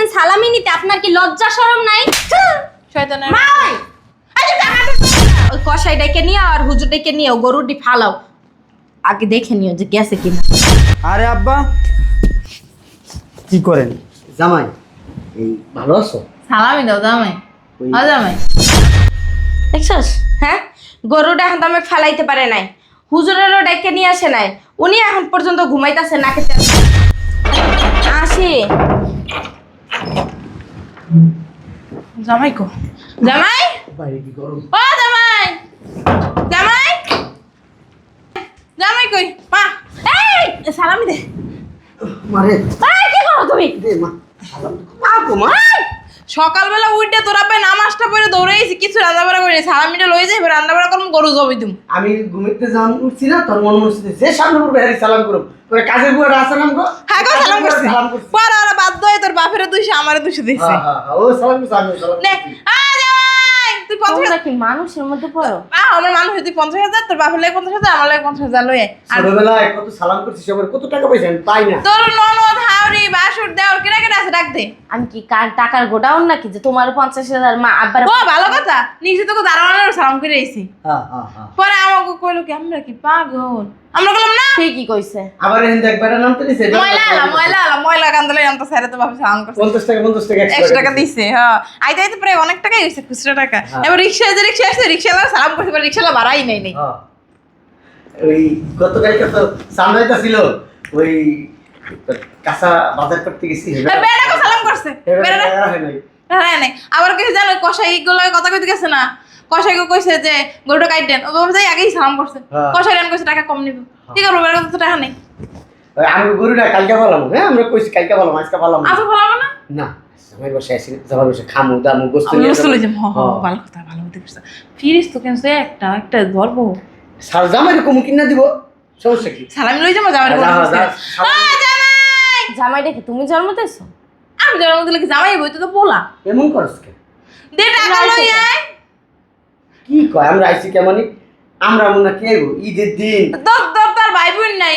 আইছেন সালামি নিতে, আপনার কি লজ্জা শরম নাই? শয়তানের মাই ওই কষাই ডেকে নিয়ে আর হুজুর ডেকে নিয়ে গরুটি ফালাও, আগে দেখে নিও যে গেছে কিনা। আরে আব্বা কি করেন? জামাই এই ভালো আছো? সালামি দাও জামাই। ও জামাই দেখছস? হ্যাঁ, গরুটা এখন তো আমাকে ফেলাইতে পারে নাই, হুজুরেরও ডেকে নিয়ে আসে নাই, উনি এখন পর্যন্ত ঘুমাইতেছে নাকে তেল। আসি জামাই কো জামাই বাইরে কি গরম? ও জামাই জামাই জামাই কই মা এই সালামি দে। মারে এই, কি করো তুমি? দে মা সালাম আগো মা। সকালবেলা উঠে তোরা পায় নামাজটা পড়ে দৌড়াইছি, কিছু রান্না বাড়া করে সালামিটা লয়ে যাই, রান্না বাড়া করম গরু জবাই দিম। আমি ঘুমিতে যান উঠছি না, তোর মন মনে যে সামনে পড়বে হ্যারি সালাম করো। তোর কাজের বুয়াটা আছে নাম গো? হ্যাঁ গো সালাম করছি। সালাম করছি। পর আর বাধ্য হয়ে তোর বাপের 200 আমারে 200 দিছে। হ্যাঁ হ্যাঁ হ্যাঁ, ও সালাম করছে আমি সালাম নে করছি। আ জামাই তুই 50 তোমরা কি মানুষের মধ্যে পড়ো? আমার মানুষ তুই 50,000, তোর বাপের লাগে 50,000, আমার লাগে 50,000 লয়ে আর ছোটবেলায় কত সালাম করছিস, সবার কত টাকা পয়সা আমি পাই না। তোর ননদ হাওড়ি বাসুর দেওর কেনা কেনা আছে ডাক দে। আমি কি কার টাকার গোডাউন নাকি যে তোমার 50,000 মা আব্বার? ও ভালো কথা, নিজে তোকে দারোয়ানের সালাম করে আইছি। হ্যাঁ হ্যাঁ হ্যাঁ। পরে আমাকে কইলো কি আমরা কি পাগল, আমরা বললাম না ঠিকই কইছে। আবার এখান থেকে একবার নাম তো দিছে ময়লা কান্দলে আমরা স্যারে তো ভাবে সালাম করছে 50 টাকা 100 টাকা দিছে। হ্যাঁ আইতে আইতে প্রায় অনেক টাকাই হইছে খুচরা টাকা। হ্যাঁ। এবার রিকশা আসছে রিকশাওয়ালা সালাম করতে পারে, রিকশাওয়ালা ভাড়াই নাই নাই। হ্যাঁ। ওই গতকালকে তো সামলাইতা ছিল ওই কাঁচা বাজার করতে গেছি। বেড়াকে সালাম করছে বেড়াটা হ্যাঁ নাই। আবার কিছু জানো কষাই গুলো কথা কইতে গেছে না, কষাই কইছে যে গরুটা কাট দেন, ও যাই আগেই সালাম করছে। হ্যাঁ। কষাই রান কইছে টাকা কম নিব, কি করবো বেড়া তো টাকা নেই। আমি গরুটা কালকে পালাম, হ্যাঁ আমরা কইছি কালকে পালাম, আজকে পালাম না। আচ্ছা ভালো না না আমার বসে আসি, আমার বসে খামু দামু গোস্ত আমি নিয়ে চলে যাবো। যাবো। হ্যাঁ। ভালো কথা, ভালো হতে করছে। ফিরিস তো কেন একটা একটা ধরবো সার জামাই কম কিনা দিব, সমস্যা কি? সালামি লই যাবো জামাই জামাই জামাইটা কি তুমি জন্ম দিয়েছো? আমি জন্ম দিলে কি জামাই বই তো পোলা এমন করস কে? দে টাকা লই আয়। কি কয় আমরা আইছি কেমনই, আমরা মনে কে গো ঈদের দিন তোর তার ভাই বোন নাই,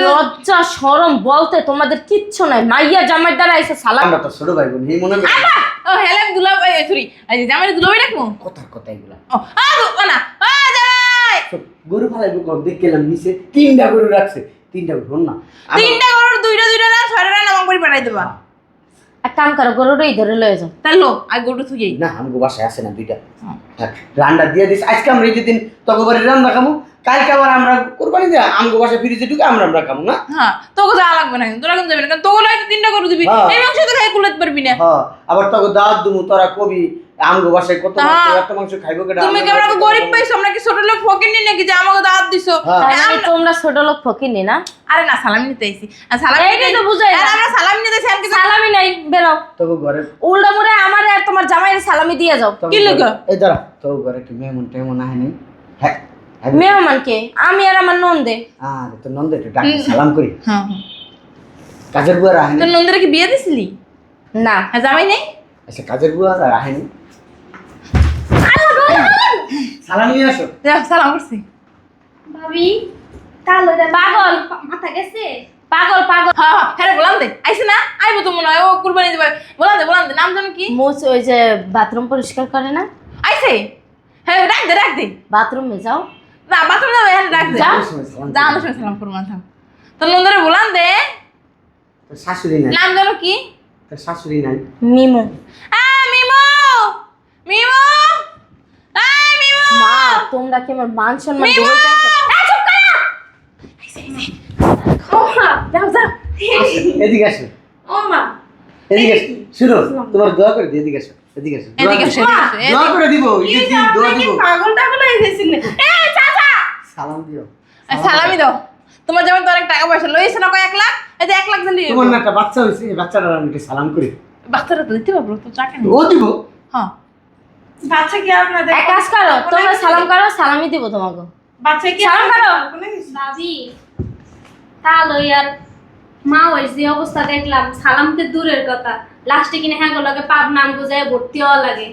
লজ্জা শরম বলতে তোমাদের কিচ্ছু নাই। মাইয়া জামাই দ্বারা এসে সালাম। আমরা তো ছোট ভাই বোন এই মনে করি ও হেলেম দুলা সরি জামাই দুলাবই রাখবো। কথার কথা এগুলা। ও না জামাই গরু ফালাইবো কর দেখ গেলাম নিচে 3টা গরু রাখছে, 3টা গরু না তিনটা গরুর দুইটা না ছয়টা না নাম করে পাঠাই দেবা। এক কাম করো, গরুটাই ধরে লয়ে যাও। তাই লো আর গরু থুই না আমগো বাসায় আছে না 2টা। হ্যাঁ রান্না দিয়ে দিস আজকে আমরা এই দিন তবে বাড়ি রান্না খামু, কালকে আবার আমরা কোরবানি দিয়ে আমগো বাসায় ফ্রিজে ঢুকে আমরা খামু না। হ্যাঁ তোকে যাওয়া লাগবে না, তোরা কিন্তু যাবি না, কারণ তোকে লাগে তিনটা গরু দিবি, হ্যাঁ। এই মাংস তো খাই কুলাতে পারবি না। হ্যাঁ আবার তোকে দাওয়াত দিমু, তোরা কবি আমগো বাসায় কত মাংস হ্যাঁ। এত মাংস খাইবো কেডা? তুমি কি আমরা গরিব পাইছো, আমরা কি ছোট লোক ফকির নি নাকি যে আমাকে দাওয়াত দিছো? হ্যাঁ। তার মানে তোমরা ছোট লোক ফকিনি না? আরে না সালামি নিতে আইছি, আর সালামি এইটাই তো বুঝাই না। আর আমরা সালামি নিতে আইছি, আমি কি সালামি নাই, বেরো। তোকে ঘরে উল্টা মুড়ে আমার আর তোমার জামাইয়ের সালামি দিয়ে যাও। তোকে কি ঘরে- লোগো? এই দাঁড়া তোকে ঘরে কি মেহমান টেমন আহে নাই? হ্যাঁ মেহমানকে আমি আর আমার নন্দে। আরে তো নন্দে একটু ডাকি সালাম করি, হ্যাঁ কাজের বুয়ার আহে তোর নাই? নন্দরে কি বিয়ে দিছিলি? না হ্যাঁ জামাই নেই? আচ্ছা কাজের বুয়ার আর আহে নাই? সালাম নিয়ে আসো। যা সালাম করছি। ভাবি তাহলে পাগল মাথা গেছে। পাগল পাগল। হ্যাঁ হ্যাঁ বলান দে আইছে না, আইবো তো মনে হয় ও কুরবানি দিবে। বলান দে নাম জানো কি? মুছ ওই যে বাথরুম পরিষ্কার করে না, আইছে হ্যাঁ রাখ দে বাথরুমে যাও। না বাথরুম যাবে, হ্যাঁ রাখ দে যা। যা আমার সঙ্গে সালাম করবো না, থাম। তোর নন্দরে বলান দে তোর শাশুড়ি নাই? নাম জানো কি? তোর শাশুড়ি নাই? মিমু। মিমো মিমো মিমো মা তোমরা কি আমার মান সম্মান মিমু! ডুবাইতেছো? যাও এদিকে আসো, ও মা এদিকে আসো। শুনো তোমার দোয়া করে দিই, এদিকে আসো, এদিকে আসো। এদিকে আসো, দোয়া করে দিব, ঈদের দিন দোয়া দিব। পাগল টাগল হয়ে গেছিস চাচা সালাম দিও। সালামি দাও। তোমার যেমন তো অনেক টাকা পয়সা লইছে না, 1 লাখ, এই যে 1 লাখ দিলি তোমার না একটা বাচ্চা হয়েছে, এই বাচ্চাটার আমি একটু সালাম করি। বাচ্চারা তো দিতে পারবো তো চাকে ও দিব। হ্যাঁ বাচ্চা কি আপনাদের এক কাজ করো, তোমরা সালাম করো, সালামি দিব তোমাকে। বাচ্চা কি সালাম করো। ভাবি তাহলে আর মা ওই যে অবস্থা দেখলাম সালামতে দূরের কথা লাস্টে কিনে হ্যাঁ লাগে পাপ নাম বুঝায় ভর্তি হওয়া লাগে।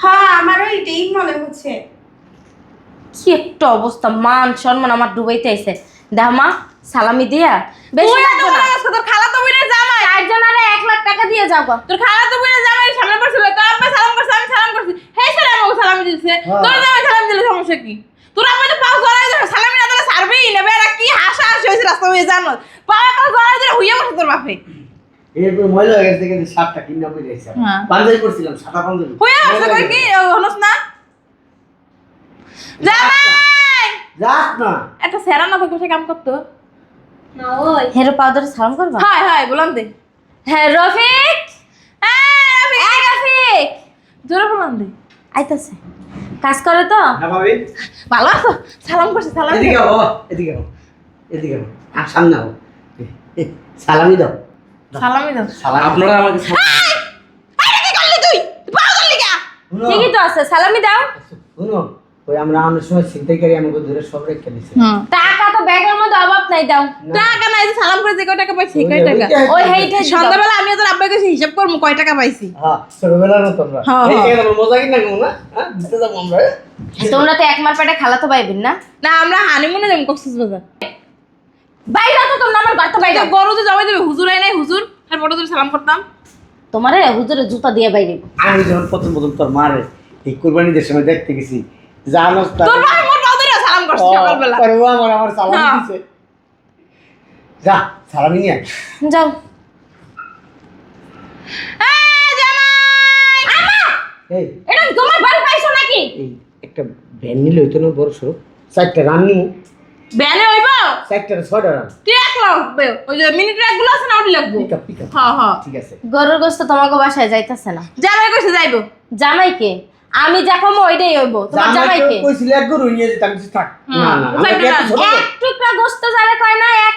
হ্যাঁ আমারও এটাই মনে হচ্ছে। কি একটা অবস্থা, মান সম্মান আমার ডুবাইতে আইছে। দেখ মা সালামি দিয়া বেশি তুই লাগবে এত না। বড় আজকে তোর খালা তো বইরে জামাই 4 জনারে 1 লাখ টাকা দিয়ে যাও গো। তোর খালা তো বলে জামাই সামনে পড়ছিল তোর আব্বা সালাম করছে আমি সালাম করছি হেই সালাম আমাকে সালাম দিছে তোর জামাই সালাম দিলে সমস্যা কি তোর আব্বা তো পাও জড়াই ধরে সালামি না দিলে ছাড়বেই না বেরা কি হাসা হাসি হইছে রাস্তা হয়ে জানো পাও জড়াই ধরে হইয়া বসে তোর বাপে এরপর ময়লা হয়ে গেছে কিন্তু শার্টটা কিনা পরে যাইছে হ্যাঁ। পাঞ্জাবি করছিলাম সাদা পাঞ্জাবি হইয়া বসে কই কি হলস না জামাই যাস না একটা সেরা না থাকলে সে কাম করতো না ওই হেরো পাউডার সালাম করবা? হাই হাই বলান দে হ্যাঁ রফিক, এই রফিক জোরে বলান দে আইতাছে। কাজ করে তো? হ্যাঁ ভাবি ভালো আছো সালাম করছে সালাম এদিকে আও বাবা, এদিকে আও এদিকে আও আর সামনে আও সালামি দাও সালামি দাও সালাম আপনারা আমাকে আরে কি করলি তুই পাগল লিগা শুনো ঠিকই তো আছে, সালামি দাও। শুনো ওই আমরা অনেক সময় ছিনতাইকারী আমাকে ধরে সব রেখে দিছে টাকা তো ব্যাগের মধ্যে অভাব নাই, দাও। টাকা নাই যে সালাম করে যে কয় টাকা পাইছি কয় টাকা ওই হেইটা সন্ধ্যাবেলা আমি তোর আব্বাকে হিসাব করবো কয় টাকা পাইছি হ্যাঁ ছোটবেলার মতো আমরা হ্যাঁ, এই হ্যাঁ। জায়গায় আমরা মজা কিনা কেমন না হ্যাঁ দিতে যাবো আমরা তোমরা তো একমার পেটে খালা তো পাইবেন না? না আমরা হানিমুনে যাবো কক্সবাজার বাইরে তো তোমরা আমার ঘর তো বাইরে। গরু যে জবাই দেবে হুজুর আই নাই হুজুর আর বড় তোর সালাম করতাম তোমারে হুজুরে জুতা দিয়ে বাইরে। আমি যখন প্রথম তোর মারে এই কুরবানিদের সময় দেখতে গেছি জানোস তা তোর বাবা মোর বাবা ধরে সালাম করছে সকালবেলা করবো আমার সালামি হ্যাঁ। দিছে যা সালামি নিয়ে আয়। যাও। জামাই এই এটা কি তোমার বাড়ি পাইছো নাকি? এই একটা ভ্যান নিলে হইতো না বড় সড়ো 4টা রান নিমু বেনে হইব 4টা 6টা রান ট্রাক লাগবে ওই যে মিনি ট্রাক গুলো আছে না ওটি লাগবে পিক আপ হ্যাঁ হ্যাঁ ঠিক আছে গরুর গোস্ত তোমাকে বাসায় যাইতাছে না। জামাই কইছে যাইবো জামাইকে আমি যা খামো ওইটাই হইব। তোমার জামাইকে কইছিল এক গরু নিয়ে যেতাম কিছু থাক না না বুঝলাম আমরা কি না। এত ছোট? এক টুকরা গোস্ত যারে কয় না, এক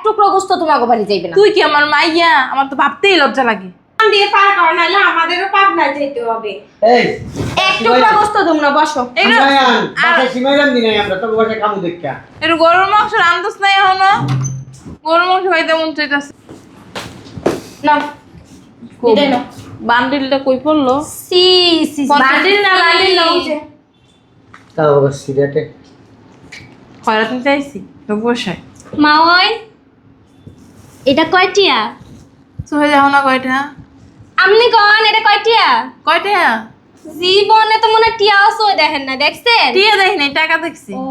টুকরা গোস্ত তোমাকে বাড়ি যাইবে না। তুই কি আমার মাইয়া আমার তো ভাবতেই লজ্জা লাগে দিয়ে পার করা নাহলে আমাদেরও পাবনা যেতে হবে। এই এক টুকরা গোস্ত তোমরা বসো। এগুলো সিমায়ান বাসায় সিমায়ান দিনাই আমরা তো বাসায় কামু দেখা একটু গরুর মাংস রান্ধস নাই এখন গরুর মাংস খাইতে মন চাইতেছে নাও এটাই নাও। বান্ডিলটা কই পড়লো সি সি বান্ডিল না, বান্ডিল নাও যে। তাও আবার সিগারেটে খয়রাত নিতে আইছি তো বসায় মা ওই এটা কয়টিয়া সোহে যাও না কয়টা আপনি কন এটা কয়টিয়া কয়টা জীবনে তো মনে হয় টিয়া আসো দেখেন না, দেখছেন? দিয়ে দেখি নাই টাকা দেখছি ও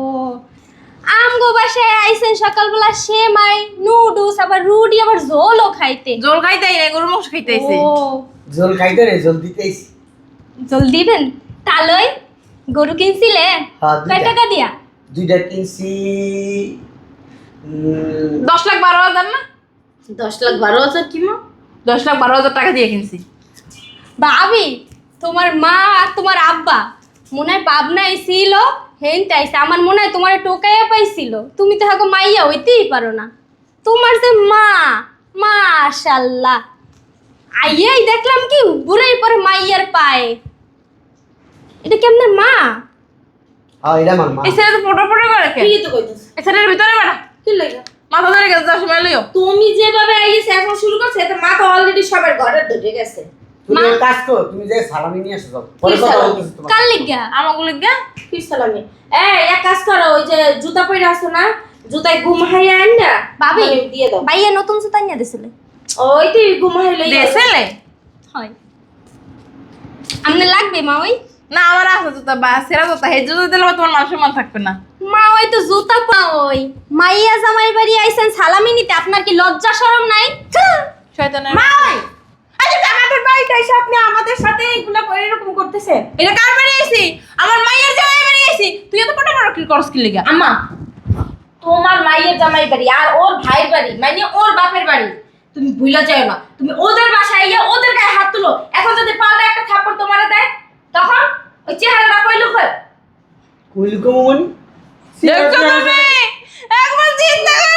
আমগো বাসায় আইছেন সকালবেলা সেমাই নুডলস আবার রুটি আবার ঝোলও খাইতে। জল খাইতে আই নাই গরুর মাংস খাইতে আইছে ও জল খাইতে রে জল দিতেইছি জল দিবেন তালই গরু কিনছিলে হ্যাঁ, দুইটা। কয় টাকা দিয়া? দুইটা কিনছি 10,12,000 না 10,12,000 কি মা? 10,12,000 টাকা দিয়ে কিনছি ভাবি তোমার মা আর তোমার আব্বা মনে হয় পাবনায় ছিল হেনটাইছে আমার মনে হয় তোমার টোকাইয়া পাইছিল। তুমি তো হাগো মাইয়া হইতেই পারো না। তোমার যে মা মাশাল্লাহ আইয়াই দেখলাম কি বুড়াই পরে মাইয়ার পায়ে। এটা কেমনে মা? হ্যাঁ এটা আমার মা এই ছেলে তো ফটো ফটো করে কে কি তো কইতাছ? এই ছেলের ভিতরে বেড়া কি লাগা? মাথা ধরে গেছে 10 সময় লইও তুমি যেভাবে আইছে এখন শুরু করছে এতে মা তো অলরেডি সবার ঘরে ঢুকে গেছে। তুমি এক কাজ করো তুমি যে সালামি নিয়ে আসো যাও পরে কি কথা সালামি? বলতেছি তোমার কাল লিগা আমাগুলো গা কি সালামি? এই এক কাজ করো, ওই যে জুতা পরে আসো না, জুতায় ঘুমাইয়া আন না ভাবি মানে দিয়ে দাও। ভাইয়া নতুন জুতা নিয়ে দিছিলে ওই তুই ঘুমাই লই দে ছেলে হয় আমনে লাগবে মা ওই না আমার আছে জুতা বা সেরা জুতা হে জুতা দিলে হয়তো তোমার মানুষের মন থাকবে না মা ওই তো জুতা পা ওই মাইয়া জামাই বাড়ি আইছেন সালামি নিতে আপনার কি লজ্জা শরম নাই? শয়তানের মা ওই আচ্ছা আমাদের বাড়িতে এসে আপনি আমাদের সাথে এগুলো এরকম করতেছেন? এটা কার বাড়ি আইছি আমার মাইয়ের জামাই বাড়ি আইছি তুই এত ফটো ফটো কি করছ কি লিগা আম্মা তোমার মায়ের জামাই বাড়ি আর ওর ভাইয়ের বাড়ি মানে ওর বাপের বাড়ি, তুমি ভুলে যাও না। তুমি ওদের বাসায় গিয়ে ওদের গায়ে হাত তুলো, এখন যদি পাল্টা একটা থাপ্পড় তোমারে দেয় তখন ওই চেহারাটা কই লুকবে? কইল কমন দেখছো তুমি একবার চিন্তা করে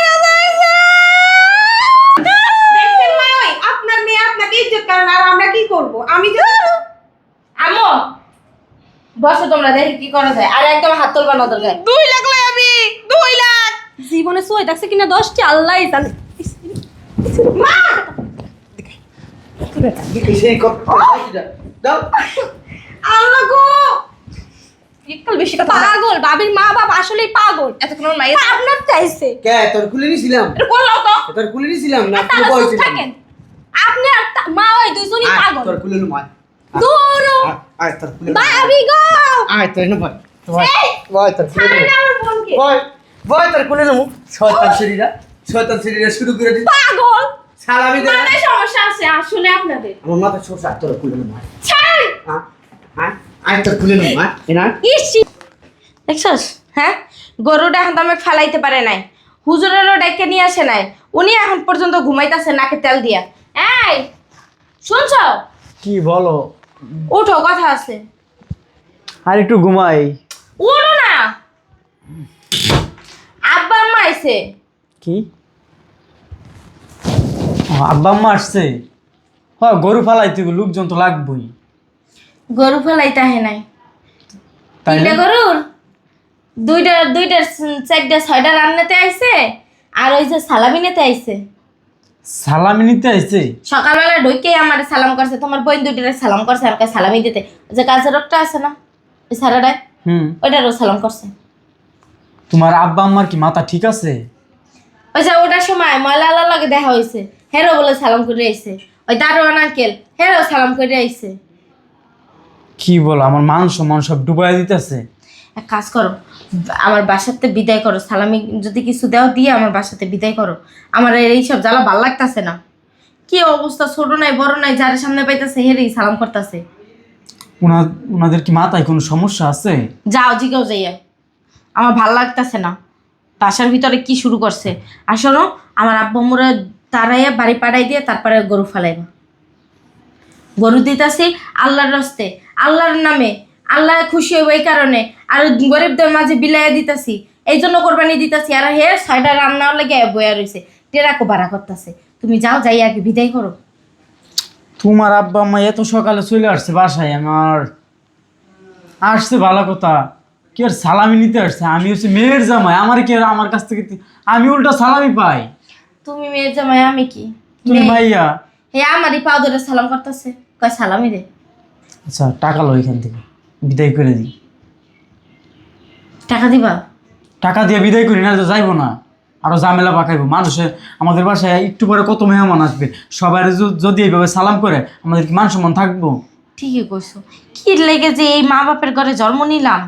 দেখছেন মা ওই আপনার মেয়ে আপনাকে ইজ্জত করে না আর আমরা কি করব? আমি যে আম্মু বসো তোমরা, দেখি কি করা যায়। আর একদম হাত তুলবা না ওদের গায়ে। 2 লাখ লই আমি 2 লাখ জীবনে সই দেখছে কিনা 10টি আল্লাহই জানে। মা সেই কথা দাও আল্লাহ গো, একটু বেশি কথা বলে। পাগল বাবির মা বাবা আসলেই পাগল। এতক্ষণ আমার মাইয়া আপনার চাইছে কে তোর কুলি নিছিলাম এটা করলাও তো তোর কুলি নিছিলাম না তারা তুই চুপ বলছিলাম থাকেন। আপনি আর মা ওই দুইজনই আয়, পাগল তোর কুলে নুম, আয়। দূর আয়, আয়, তোর কুলে নুম। ভাবি গো আয়, তোর নুম, আয়। বয়, তোর কুলে নুম। আমার বোনকে বয়, বয়, তোর কুলে নুম। শয়তান শরীরা শুরু করে দিস। পাগল সালামি দে। মাথায় সমস্যা আছে আসলে আপনাদের আমার মাথা ছোট, তোর কুলে নুম, আয়। ছাড় আয়, আয়, আয়, তোর কুলে নুম, আয়। এই না? ইস দেখছস হ্যাঁ, গরুটা এখন তো আমাকে ফেলাইতে পারে নাই, হুজুরেরও ডাইকে নিয়ে আসে নাই, উনি এখন পর্যন্ত ঘুমাইতেছে নাকে তেল দিয়া। এই শুনছ, কি বলো? উঠো, কথা আছে। আর একটু ঘুমাই। উঠো না, আব্বা আম্মা আইছে। কি? ও, আব্বা আম্মা আসছে। হ্যাঁ, গরু ফালাইতে হবে, লোকজন তো লাগবেই। গরু ফেলাইতে আহে নাই, তাই তিনটা গরুর দুইটা চারটা ছয়টা রান্নাতে আইছে, আর ওই যে সালামি নিতে আইছে। সালামি নিতে আইছে? সকালবেলা ঢুকেই আমার সালাম করছে, তোমার বোন দুইটারে সালাম করছে আমাকে সালামি দিতে। ওই যে কাজের লোকটা আছে না, ওই সারাটায়, ওইটারও সালাম করছে। তোমার আব্বা আম্মার কি মাথা ঠিক আছে? ওই যে ওটার সময় ময়লা আল্লাহ লাগে দেখা হয়েছে, হেরো বলে সালাম করে আইছে। ওই দারোয়ান আঙ্কেল হেরো সালাম করে আইছে। কি বলো, আমার মান সম্মান সব ডুবাই দিতেছে। এক কাজ করো, আমার বাসাতে বিদায় করো, সালামি যদি কিছু দেও দিয়ে আমার বাসাতে বিদায় করো। আমার এইসব জ্বালা ভাল লাগতেছে না। কি অবস্থা, ছোট নাই বড় নাই, যার সামনে পাইতেছে হেরেই সালাম করতেছে। ওনাদের কি মাথায় কোনো সমস্যা আছে? যাও জিগাও যাইয়া, আমার ভাল লাগতেছে না। বাসার ভিতরে কি শুরু করছে। আর শোনো, আমার আব্বুমুরে তারাইয়া বাড়ি পাড়াই দিয়ে তারপরে গরু ফালাইবা। গরু দিতেছি আল্লাহর রস্তে, আল্লাহর নামে, আল্লাহ খুশি হইব এই কারণে, আর গরিবদের মাঝে বিলাইয়া দিতেছি, এই জন্য কোরবানি দিতেছি। আর হে 6টা রান্না লেগে বয়া রয়েছে, টেরাকো বাড়া করতেছে। তুমি যাও, যাই আগে বিদায় করো। তোমার আব্বা আম্মা এত সকালে চলে আসছে বাসায়, আমার আসছে ভালো কথা, কি আর সালামি নিতে আসছে? আমি হচ্ছে মেয়ের জামাই, আমার কি আর আমার কাছ থেকে আমি উল্টা সালামি পাই? তুমি মেয়ের জামাই, আমি কি? তুমি ভাইয়া। হে আমারই পাও ধরে সালাম করতেছে, কয় সালামি দে। আচ্ছা, টাকা লো এখান থেকে, বিদায় করে দিই। টাকা দিবা? টাকা দিয়ে বিদায় করি, না তো যাইবো না, আরো ঝামেলা পাকাইবো। মানুষে আমাদের বাসায় একটু পরে কত মেহমান আসবে, সবাই যদি এইভাবে সালাম করে আমাদের কি মান সম্মান থাকবো? ঠিকই কইছো, কি লেগে যে এই মা বাপের ঘরে জন্ম নিলাম।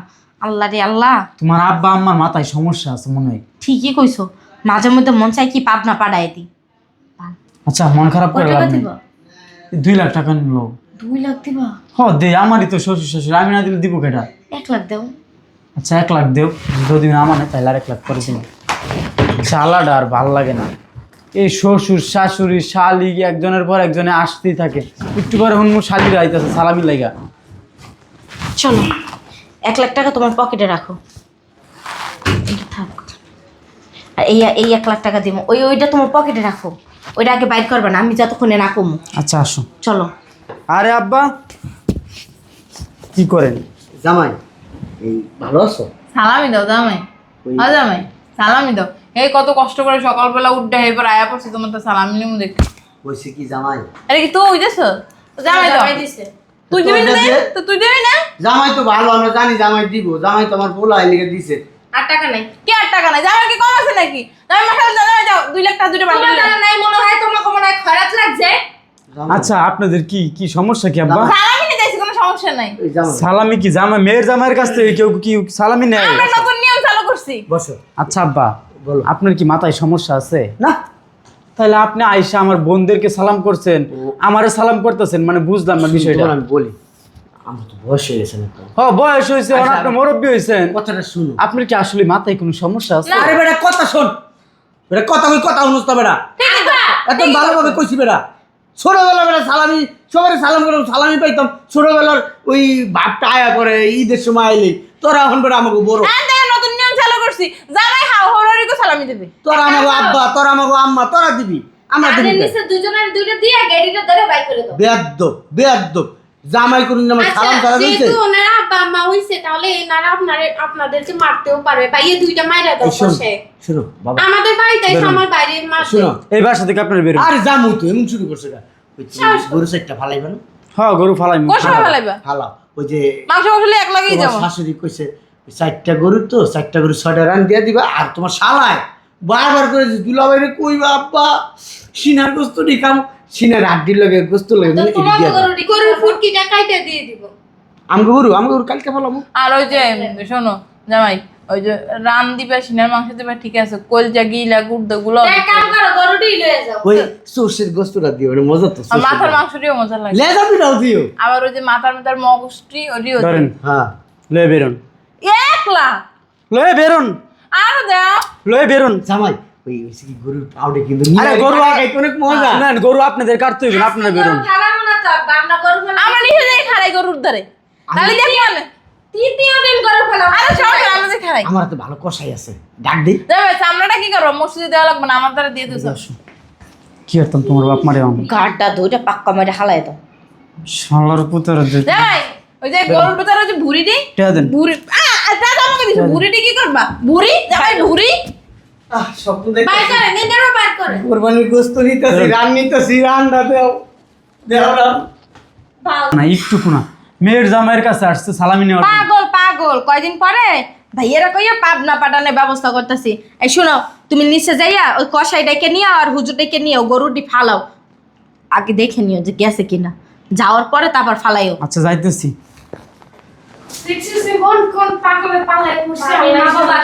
আল্লাহ রে আল্লাহ, তোমার আব্বা আম্মার মাথায় সমস্যা আছে মনে হয়। ঠিকই কইছো, মাঝে মধ্যে মন চাই কি পাবনা পাড়ায় দি। আচ্ছা, মন খারাপ কয় করে টাকা লাভ নেই। দিবা? 2 লাখ টাকা নিল। 2 লাখ দিবা? দে, আমারই তো শ্বশুর শাশুড়ি, আমি না দিলে দিব কেটা? 1 লাখ দেও। আচ্ছা, 1 লাখ দেও, যদি না মানে তাহলে আর 1 লাখ করে দিন। জ্বালাটা আর ভাল লাগে না, এই শ্বশুর শাশুড়ি শালি একজনের পর একজনে আসতেই থাকে। একটু পরে হুনমু শালিরা আইতাছে সালামি লাইগা। চলো, 1 লাখ টাকা তোমার পকেটে রাখো, এটা থাক। আর এই 1 লাখ টাকা দিব, ওইটা তোমার পকেটে রাখো, ওইটা আগে বাইর করবে না, আমি যতক্ষণে না কমু। আচ্ছা, আসো। চলো। আরে আব্বা, কি করেন? জামাই, এই ভালো আছো? সালামি দাও জামাই, হ্যাঁ জামাই সালামি দাও। এই কত কষ্ট করে সকালবেলা উঠে এবার আয়া পড়ছি, তোমার তো সালামি নিমু দেখ। বলছি কি জামাই? আরে কি তুই হইতেছ? জামাই দাও। দিছে। তুই দিবি না? তো তুই দিবি না? জামাই তো ভালো, আমরা জানি জামাই দিব। জামাই তোমার পোলা লিখে দিছে। আর টাকা নাই? কি আর টাকা নাই? জামাই কি কম আছে নাকি? জামাই মাসাল জামাই যাও 2 লাখ টাকা দুটো তোমার বান্ডিল টাকা নাই মনে হয়, তোমাকে মনে হয় খারাপ লাগছে। জামাই, আচ্ছা, আপনাদের কি কি সমস্যা কি আব্বা? সালামি নিতে চাইছি, কোনো সমস্যা নাই। এই জামাই সালামি কি জামাই, মেয়ের জামাইয়ের কাছ থেকে কেউ কি সালামি নেয়? আমরা নতুন নিয়ম চালু করছি। বসো। আচ্ছা আব্বা, বলো। আপনার কি মাথায় সমস্যা আছে? না, তাহলে আপনি আইসা আমার বোনদেরকে সালাম করছেন, আমারে সালাম করতেছেন, মানে বুঝলাম না বিষয়টা। তোমার আমি বলি, আমার তো বয়স হয়ে গেছে না তো। হ, বয়স হয়েছে, এখন আপনি মুরব্বী হয়েছেন, কথাটা শুনো। আপনার কি আসলে মাথায় কোনো সমস্যা আছে? আরে বেটা কথা শোন, বেটা কথা কই, কথা অনুস্তা বেটা, একদম ভালোভাবে কইছি বেটা। ছোটবেলা বেটা সালামি, সবাই সালাম করলাম, সালামি পাইতাম ছোটবেলার ওই ভাবটা আয়া করে ঈদের সময় আইলি। তোরা এখন বেটা আমাকে বড়, হ্যাঁ দেখেন নতুন নিয়ম চালু করছি, জামাই হাও হরারিকে সালামি দেবে। তোরা আমাকে আব্বা, তোরা আমাকে আম্মা, তোরা দিবি, আমরা আর দিবি না। নিচে দুজনের দুইটা দিয়ে গাড়িটা ধরে বাই করে দাও। বেয়াদ্দব, বেয়াদ্দব। জামাই করুন আমার সালাম করা দিয়েছে। যেহেতু ওনারা আব্বা আম্মা হইছে, তাহলে এনারা আপনাদেরকে মারতেও পারবে। পাইয়ে 2টা মাইরা দাও বসে। শুনো বাবা, আমাদের বাড়িতে এসে আমার বাইরে মারবে। শুনো। এই বাসা থেকে আপনার বেরোন। আরে জামু তো এমন শুরু করছে না। ওই গরু সাইডটা ফালাইবে না? হ্যাঁ, গরু ফালাই। কোষা ফেলাইবা? ফালাও। ওই যে মাংস মশলা এক লাগেই তোমার যাবো। শাশুড়ি কইছে 4টা গরু, তো 4টা গরু 6টা রান দিয়ে দিবা। আর তোমার শালায় বারবার করে দুলাভাইরে কইবা আব্বা সিনার গোস্ত নি খাম, সিনের হাড্ডির লগে গোস্ত লগে তো তোমার গরুর ফুটকিটা কাইটা দিয়ে দিব। আমগো গরু কালকে ফলামু। আর ওই যে শোনো জামাই, ওই যে রান দিবে সিনার মাংস দিবে ঠিক আছে, কলজা গিলা গুর্দা গুলো এক কাম করো গরুটি লয়ে যাও। ওই সর্ষের গোস্তটা দিও, মানে মজা তো। আর মাথার মাংসটিও মজা লাগে। লেজা পিঠাও দিও। আবার ওই যে মাথার মগজটি ওটিও ধরেন হ্যাঁ লয়ে বেরোন, একলা লয়ে বেরোন, আর দাও লয়ে বেরোন। জামাই ওই হইছে কি গরুর পাউডে কিন্তু আরে গরু খাইতে অনেক মজা। শুনেন, গরু আপনাদের কাটতে হইবে না, আপনারা বেরোন। খারাপ না তো আব্বা, আমরা গরু ফেলা আমরা নিজে যাই খাড়াই গরুর ধারে, তাহলে দেখি না তৃতীয় দিন গরু ফেলা। আরে সব আমাদের খাড়াই আমার তো ভালো কষাই আছে, ডাক দি। যাবে সামনেটা কি করবো, মসজিদে দেওয়া লাগবে না, আমার দ্বারা দিয়ে দিছো। কি করতাম তোমার বাপ মারে আমি গাড়টা দুইটা পাক্কা মেরে হালাই দাও। শালার পুত্র যাই ওই যে গরুর ভিতরে ওই যে ভুড়িটি টিয়া দেন। ভুড়ি দাদা আমাকে দিছো, ভুড়িটি কি করবা? ভুড়ি যাই ভুড়ি স্বপ্ন দেখ বাইর করে নিজেরও বাইর করে। কোরবানির গোস্ত নিতেছি, রান নিতেছি, রান্না দেও দেও রান। না একটুকু না, মেয়ের জামাইয়ের কাছে আসছে সালামি নেওয়ার জন্য। পাগল পাগল, কয়দিন পরে ভাইয়েরা কইয়া পাবনা পাঠানোর ব্যবস্থা করতেছি। এই শুনো, তুমি নিচে যাইয়া ওই কষাইটাকে নিয়ে আর হুজুরটাকে নিয়ে গরুটি ফালাও, আগে দেখে নিও যে গেছে কিনা, যাওয়ার পরে তারপর ফালাইও। আচ্ছা যাইতেছি। দেখছিস কোন পাগলে পালায় পড়ছে। মা বাবা